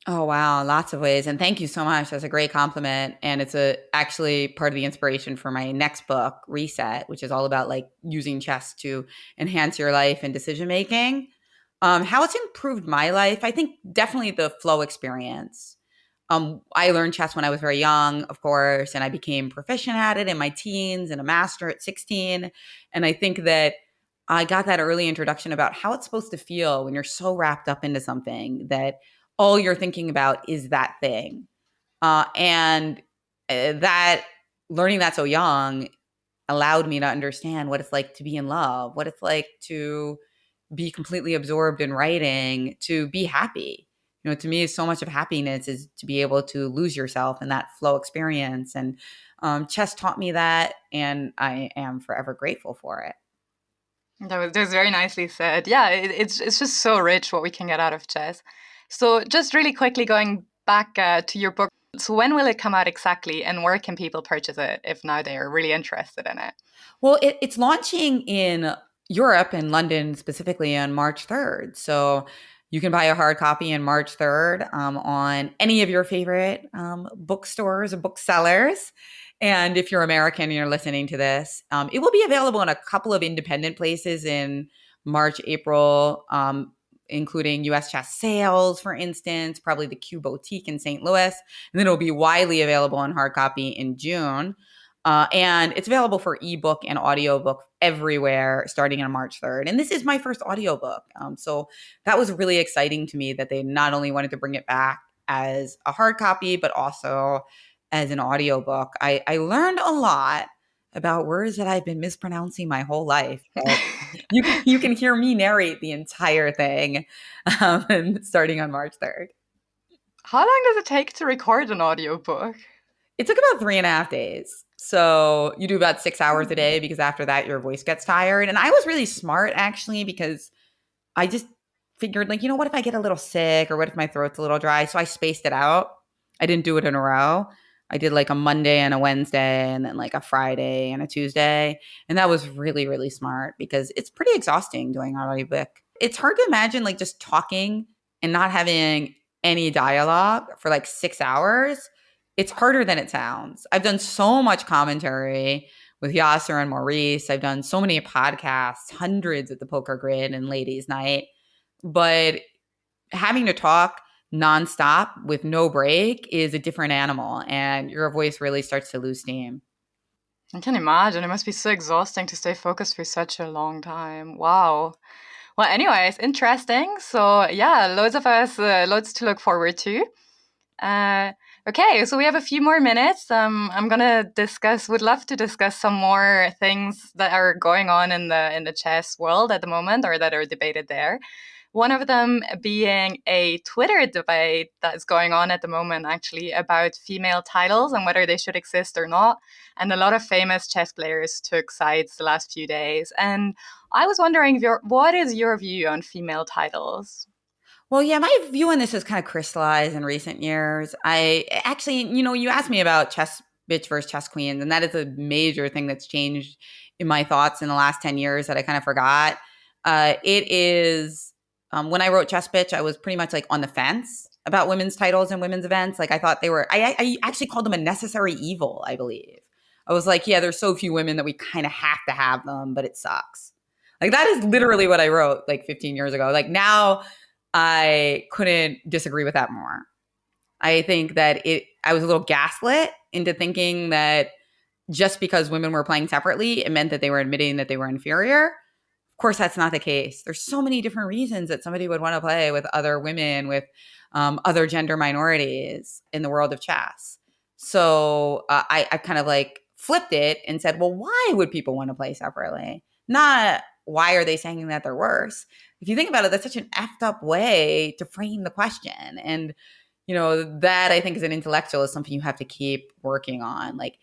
Speaker 1: Oh, wow. Lots of ways. And thank you so much. That's a great compliment. And it's actually part of the inspiration for my next book, Reset, which is all about like using chess to enhance your life and decision making. How it's improved my life, I think definitely the flow experience. I learned chess when I was very young, of course, and I became proficient at it in my teens and a master at 16. And I think that I got that early introduction about how it's supposed to feel when you're so wrapped up into something that all you're thinking about is that thing. And that learning that so young allowed me to understand what it's like to be in love, what it's like to be completely absorbed in writing, to be happy. To me, so much of happiness is to be able to lose yourself in that flow experience. And chess taught me that, and I am forever grateful for it.
Speaker 2: That was very nicely said. Yeah, it's just so rich what we can get out of chess. So just really quickly going back to your book. So when will it come out exactly, and where can people purchase it if now they are really interested in it?
Speaker 1: Well, it's launching in Europe and London specifically on March 3rd. So you can buy a hard copy on March 3rd on any of your favorite bookstores or booksellers. And if you're American and you're listening to this, it will be available in a couple of independent places in March, April, including US Chess Sales, for instance, probably the Q Boutique in St. Louis. And then it'll be widely available in hard copy in June. And it's available for ebook and audiobook everywhere starting on March 3rd. And this is my first audiobook. So that was really exciting to me that they not only wanted to bring it back as a hard copy, but also as an audiobook. I learned a lot about words that I've been mispronouncing my whole life. But you can hear me narrate the entire thing starting on March 3rd.
Speaker 2: How long does it take to record an audiobook?
Speaker 1: It took about 3.5 days. So you do about 6 hours a day because after that, your voice gets tired. And I was really smart actually because I just figured like, what if I get a little sick or what if my throat's a little dry? So I spaced it out. I didn't do it in a row. I did like a Monday and a Wednesday and then like a Friday and a Tuesday. And that was really, really smart because it's pretty exhausting doing an audiobook. It's hard to imagine like just talking and not having any dialogue for like 6 hours. It's harder than it sounds. I've done so much commentary with Yasser and Maurice. I've done so many podcasts, hundreds at the Poker Grid and Ladies Night. But having to talk nonstop with no break is a different animal, and your voice really starts to lose steam.
Speaker 2: I can imagine. It must be so exhausting to stay focused for such a long time. Wow. Well, anyways, interesting. So, yeah, loads of us, loads to look forward to. Okay, so we have a few more minutes. I'm gonna would love to discuss some more things that are going on in the chess world at the moment, or that are debated there. One of them being a Twitter debate that is going on at the moment, actually, about female titles and whether they should exist or not. And a lot of famous chess players took sides the last few days. And I was wondering, what is your view on female titles?
Speaker 1: Well, yeah, my view on this has kind of crystallized in recent years. I actually, you asked me about chess bitch versus chess queens, and that is a major thing that's changed in my thoughts in the last 10 years that I kind of forgot. It is, when I wrote Chess Bitch, I was pretty much like on the fence about women's titles and women's events. Like I thought I actually called them a necessary evil, I believe. I was like, yeah, there's so few women that we kind of have to have them, but it sucks. Like that is literally what I wrote like 15 years ago. Like now I couldn't disagree with that more. I think that I was a little gaslit into thinking that just because women were playing separately, it meant that they were admitting that they were inferior. Of course, that's not the case. There's so many different reasons that somebody would want to play with other women, with other gender minorities in the world of chess. So I kind of like flipped it and said, well, why would people want to play separately? Not why are they saying that they're worse? If you think about it, that's such an effed up way to frame the question. And, that I think as an intellectual is something you have to keep working on. Like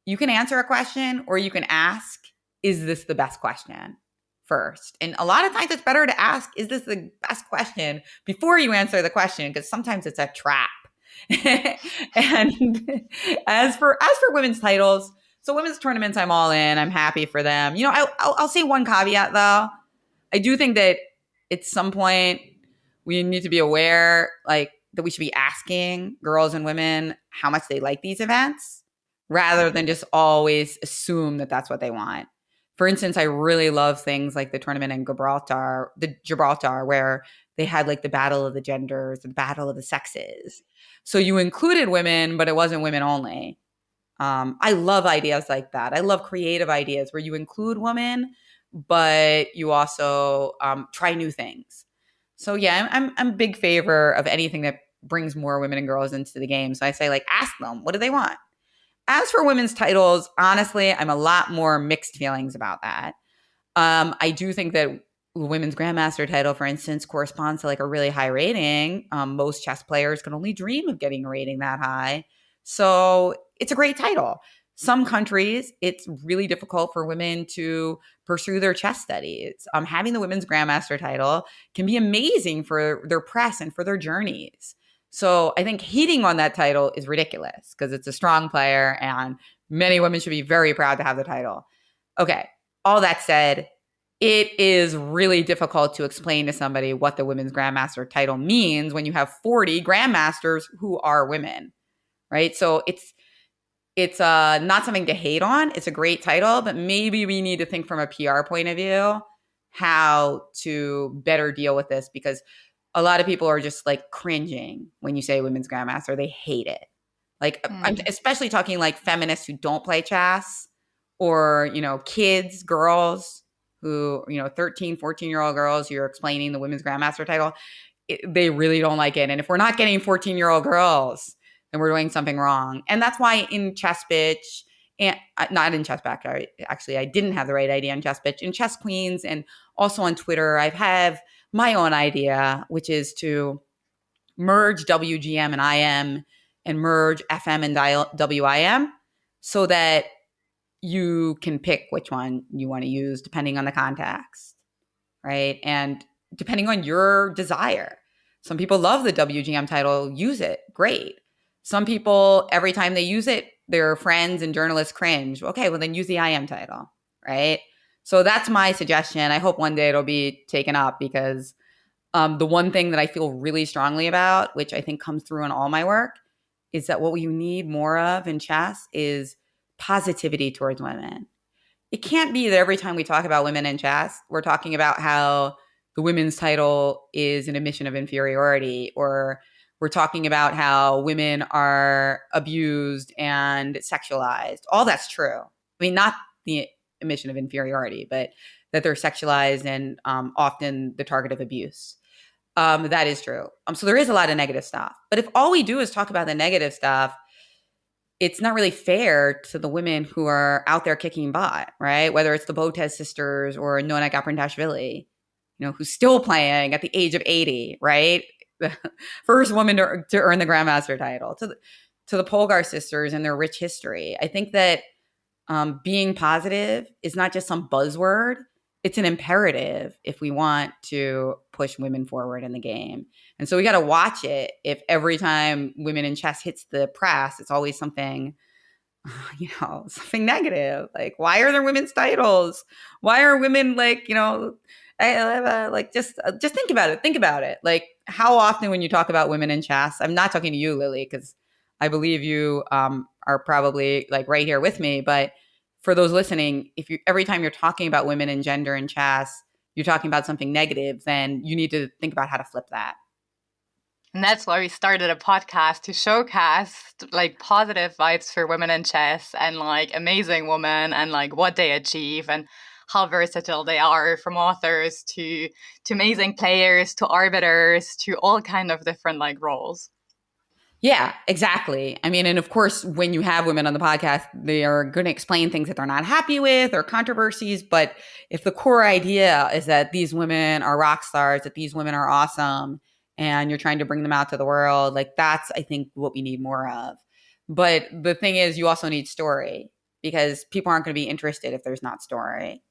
Speaker 1: you can answer a question or you can ask, is this the best question first? And a lot of times it's better to ask, is this the best question before you answer the question? Because sometimes it's a trap. And as for women's titles, so women's tournaments, I'm all in. I'm happy for them. I'll say one caveat though. I do think that at some point we need to be aware, like that we should be asking girls and women how much they like these events, rather than just always assume that that's what they want. For instance, I really love things like the tournament in Gibraltar, where they had like the battle of the genders, the battle of the sexes. So you included women, but it wasn't women only. I love ideas like that. I love creative ideas where you include women, but you also try new things. So yeah, I'm a big favor of anything that brings more women and girls into the game. So I say, like, ask them, what do they want? As for women's titles, honestly, I'm a lot more mixed feelings about that. I do think that women's grandmaster title, for instance, corresponds to like a really high rating. Most chess players can only dream of getting a rating that high. So it's a great title. Some countries, it's really difficult for women to pursue their chess studies. Having the women's grandmaster title can be amazing for their press and for their journeys. So I think hating on that title is ridiculous because it's a strong player and many women should be very proud to have the title. Okay, all that said, it is really difficult to explain to somebody what the women's grandmaster title means when you have 40 grandmasters who are women, right? So it's not something to hate on. It's a great title, but maybe we need to think from a PR point of view how to better deal with this, because a lot of people are just like cringing when you say women's grandmaster. They hate it. Like I'm especially talking like feminists who don't play chess, or, kids, girls who, 13, 14-year-old girls, you're explaining the women's grandmaster title. They really don't like it. And if we're not getting 14-year-old girls, then we're doing something wrong. And that's why in Chess Bitch, and not in Chess Back, actually, I didn't have the right idea on Chess Bitch. In Chess Queens and also on Twitter, I have my own idea, which is to merge WGM and IM and merge FM and WIM so that you can pick which one you want to use depending on the context, right? And depending on your desire. Some people love the WGM title, use it, great. Some people, every time they use it, their friends and journalists cringe. Okay, well then use the IM title, right? So that's my suggestion. I hope one day it'll be taken up, because the one thing that I feel really strongly about, which I think comes through in all my work, is that what you need more of in chess is positivity towards women. It can't be that every time we talk about women in chess, we're talking about how the women's title is an admission of inferiority, or we're talking about how women are abused and sexualized. All that's true. I mean, not the admission of inferiority, but that they're sexualized and often the target of abuse. That is true. So there is a lot of negative stuff. But if all we do is talk about the negative stuff, it's not really fair to the women who are out there kicking butt, right? Whether it's the Botez sisters or Nona Gaprindashvili, who's still playing at the age of 80, right? The first woman to earn the grandmaster title, to the Polgar sisters and their rich history. I think that being positive is not just some buzzword. It's an imperative if we want to push women forward in the game. And so we got to watch it. If every time women in chess hits the press, it's always something, something negative. Like, why are there women's titles? Why are women like, just think about it. Think about it. Like, how often when you talk about women in chess, I'm not talking to you, Lilli, because I believe you are probably like right here with me. But for those listening, if you every time you're talking about women and gender in chess, you're talking about something negative, then you need to think about how to flip that.
Speaker 2: And that's why we started a podcast to showcase like positive vibes for women in chess and like amazing women and like what they achieve and how versatile they are, from authors to amazing players to arbiters to all kind of different like roles.
Speaker 1: Yeah, exactly. I mean, and of course, when you have women on the podcast, they are going to explain things that they're not happy with or controversies. But if the core idea is that these women are rock stars, that these women are awesome, and you're trying to bring them out to the world, like that's, I think, what we need more of. But the thing is, you also need story because people aren't going to be interested if there's not story.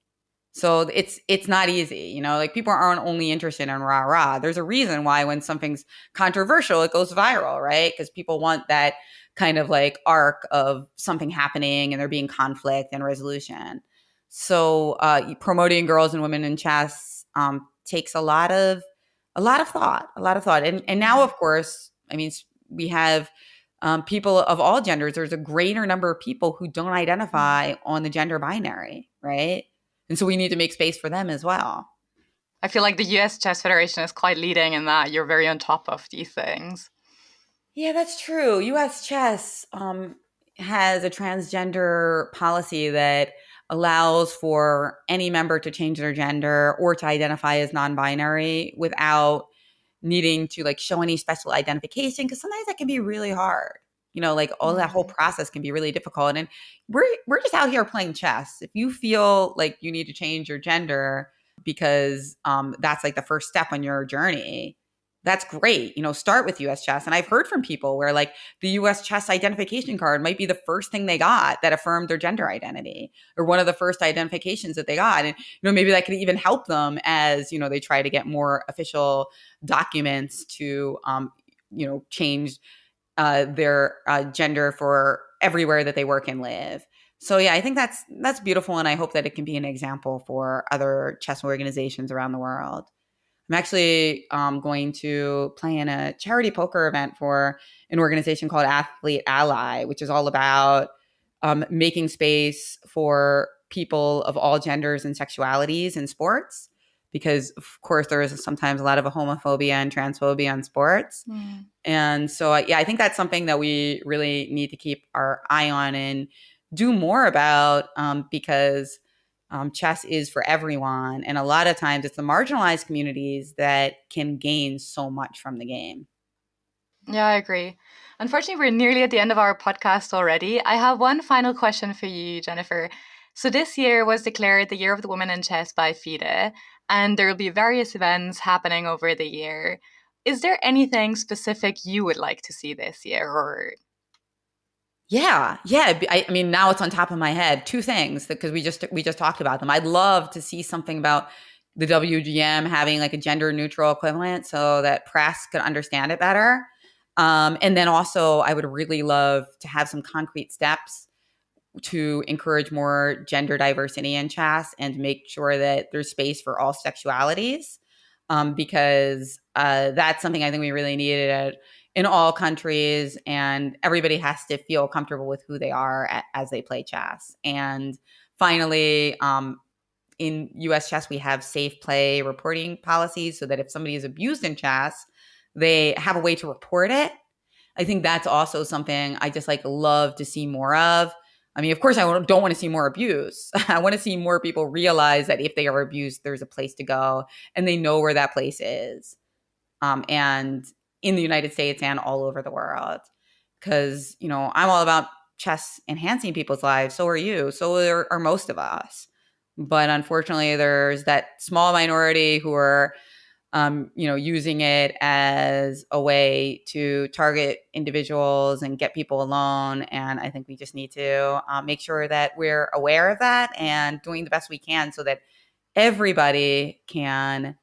Speaker 1: So it's not easy, like people aren't only interested in rah rah. There's a reason why when something's controversial, it goes viral, right? Because people want that kind of like arc of something happening and there being conflict and resolution. So promoting girls and women in chess takes a lot of thought. And now, of course, I mean, we have people of all genders. There's a greater number of people who don't identify on the gender binary, right? And so we need to make space for them as well.
Speaker 2: I feel like the US Chess Federation is quite leading in that. You're very on top of these things.
Speaker 1: Yeah, that's true. US Chess has a transgender policy that allows for any member to change their gender or to identify as non-binary without needing to like show any special identification, because sometimes that can be really hard. Like all that whole process can be really difficult. And we're just out here playing chess. If you feel like you need to change your gender because that's like the first step on your journey, that's great. Start with US Chess. And I've heard from people where like the US Chess identification card might be the first thing they got that affirmed their gender identity, or one of the first identifications that they got. And, maybe that could even help them as, they try to get more official documents to, change their gender for everywhere that they work and live. So yeah, I think that's beautiful. And I hope that it can be an example for other chess organizations around the world. I'm actually going to play in a charity poker event for an organization called Athlete Ally, which is all about making space for people of all genders and sexualities in sports. Because, of course, there is sometimes a lot of homophobia and transphobia in sports. And so, yeah, I think that's something that we really need to keep our eye on and do more about because chess is for everyone. And a lot of times it's the marginalized communities that can gain so much from the game.
Speaker 2: Yeah, I agree. Unfortunately, we're nearly at the end of our podcast already. I have one final question for you, Jennifer. So this year was declared the Year of the Woman in Chess by FIDE, and there will be various events happening over the year. Is there anything specific you would like to see this year, or
Speaker 1: Yeah. I mean, now it's on top of my head. Two things, because we just talked about them. I'd love to see something about the WGM having like a gender neutral equivalent so that press could understand it better. And then also, I would really love to have some concrete steps to encourage more gender diversity in chess and make sure that there's space for all sexualities, because that's something I think we really needed in all countries, and everybody has to feel comfortable with who they are as they play chess. And finally, in US chess, we have safe play reporting policies so that if somebody is abused in chess, they have a way to report it. I think that's also something I just like love to see more of. I mean, of course, I don't want to see more abuse. I want to see more people realize that if they are abused, there's a place to go and they know where that place is. And in the United States and all over the world. Because, I'm all about chess enhancing people's lives. So are you. So are most of us. But unfortunately, there's that small minority who are using it as a way to target individuals and get people alone. And I think we just need to make sure that we're aware of that and doing the best we can so that everybody can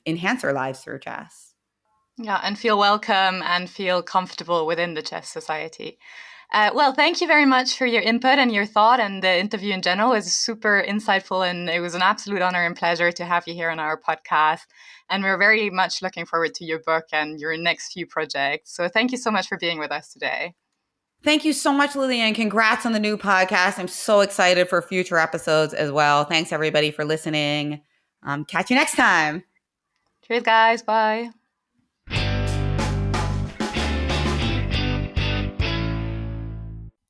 Speaker 1: enhance their lives through chess.
Speaker 2: Yeah, and feel welcome and feel comfortable within the chess society. Well, thank you very much for your input and your thought, and the interview in general was super insightful, and it was an absolute honor and pleasure to have you here on our podcast. And we're very much looking forward to your book and your next few projects. So thank you so much for being with us today.
Speaker 1: Thank you so much, Lilli, and congrats on the new podcast. I'm so excited for future episodes as well. Thanks, everybody, for listening. Catch you next time.
Speaker 2: Cheers, guys. Bye.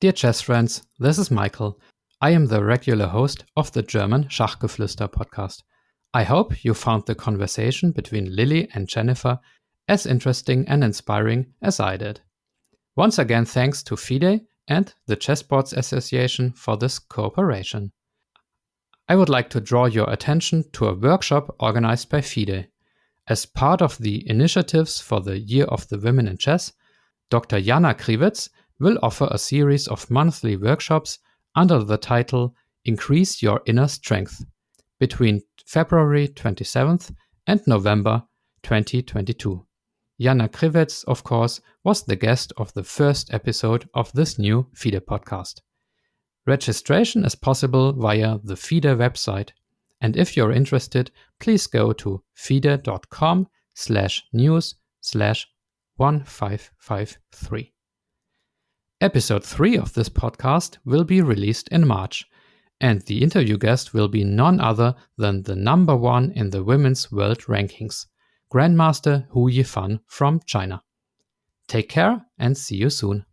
Speaker 3: Dear chess friends, this is Michael. I am the regular host of the German Schachgeflüster podcast. I hope you found the conversation between Lilli and Jennifer as interesting and inspiring as I did. Once again, thanks to FIDE and the Chessboards Association for this cooperation. I would like to draw your attention to a workshop organized by FIDE. As part of the initiatives for the Year of the Women in Chess, Dr. Jana Krivets will offer a series of monthly workshops under the title Increase Your Inner Strength between February 27th and November 2022. Jana Krivets, of course, was the guest of the first episode of this new FIDE podcast. Registration is possible via the FIDE website, and if you're interested, please go to fide.com/news/1553. Episode 3 of this podcast will be released in March, and the interview guest will be none other than the number 1 in the women's world rankings, Grandmaster Hu Yifan from China. Take care and see you soon.